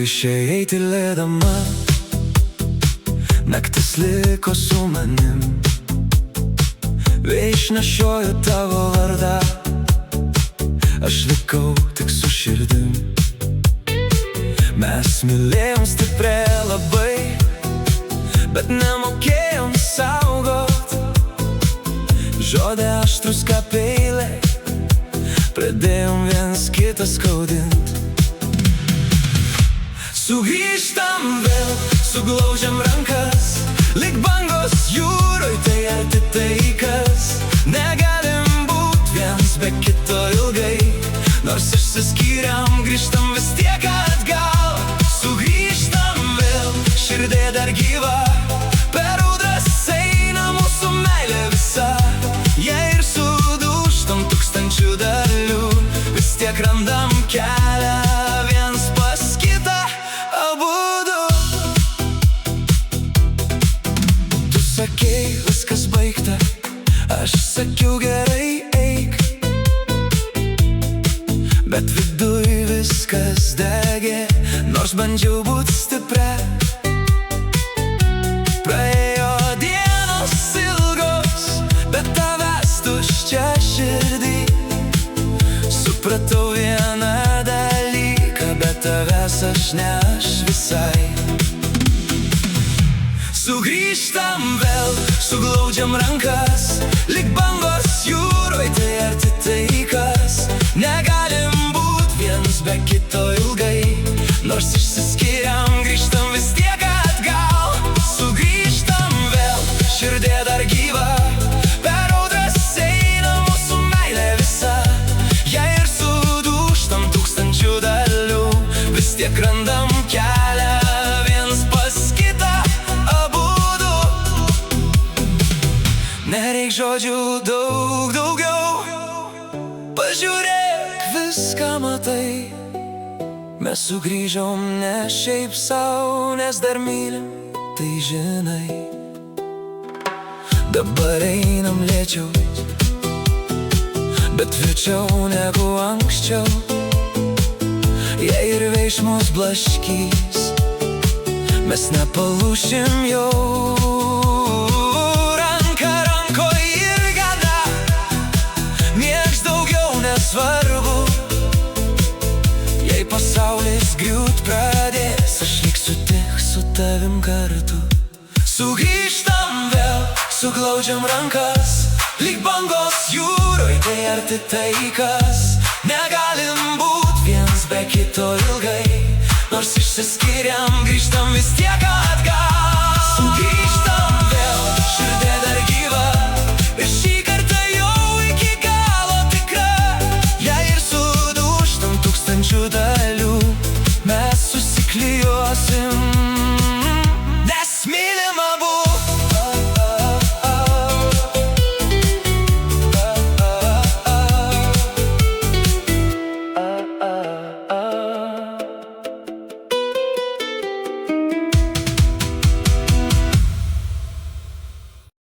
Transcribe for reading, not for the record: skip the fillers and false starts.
išėjai tylėdama, naktis liko su manim. Išnešioju tavo vardą, aš likau tik su širdim. Mes mylėjom stipriai labai, bet nemokėjom saugot. Žodė aštrus kaip peiliai, pradėjom viens kitą skaudint. Sugrįžtam vėl, suglaudžiam rankas, lyg bangos jūroj, tai arti taikas. Negalim būt viens be kito ilgai, nors išsiskyrėm, grįžtam vis tiek atgal. Sugrįžtam vėl, širdė dar gyva, per audras eina mūsų meilė visa. Jei ir sudūžtam tūkstančių dalių, vis tiek randam kelią viens pas kitą abudu. Tu sakei, viskas baigta, aš sakiau gerai eik, bet viduj viskas degė, nors bandžiau būt stipria. Praėjo dienos ilgos, bet tavęs tuščia širdį. Supratau vieną dalyką, bet tavęs aš ne aš visai. Sugrįžtam vėl, suglaudžiam rankas, lyg bangos jūroj, tai arti taikas. Negalim būt viens be kito ilgai, nors išsiskyrėm, grįžtam vis tiek atgal. Sugrįžtam vėl, širdė dar gyva, per audras eina mūsų meilė visa. Jei ir sudūžtam tūkstančių dalių, vis tiek randam kelią viens pas kitą abudu. Nereik žodžių daug daugiau, pažiūrėk, viską matai. Mes sugrįžom ne šiaip sau, nes dar mylim, tai žinai. Dabar einam lėčiau, bet tvirčiau negu anksčiau. Jei ir veiksmus blaškys, mes nepalūšim jau. Ranka rankoj ir gana, nieks daugiau nesvarbu. Jei pasaulis griūt pradės, aš liksiu tik su tavim kartu. Sugrįžtam vėl, suglaudžiam rankas, lyg bangos jūroj, tai arti taikas. Negalim būt viens be kito ilgai, nors išsiskyrėm, grįžtam vis tiek atgal.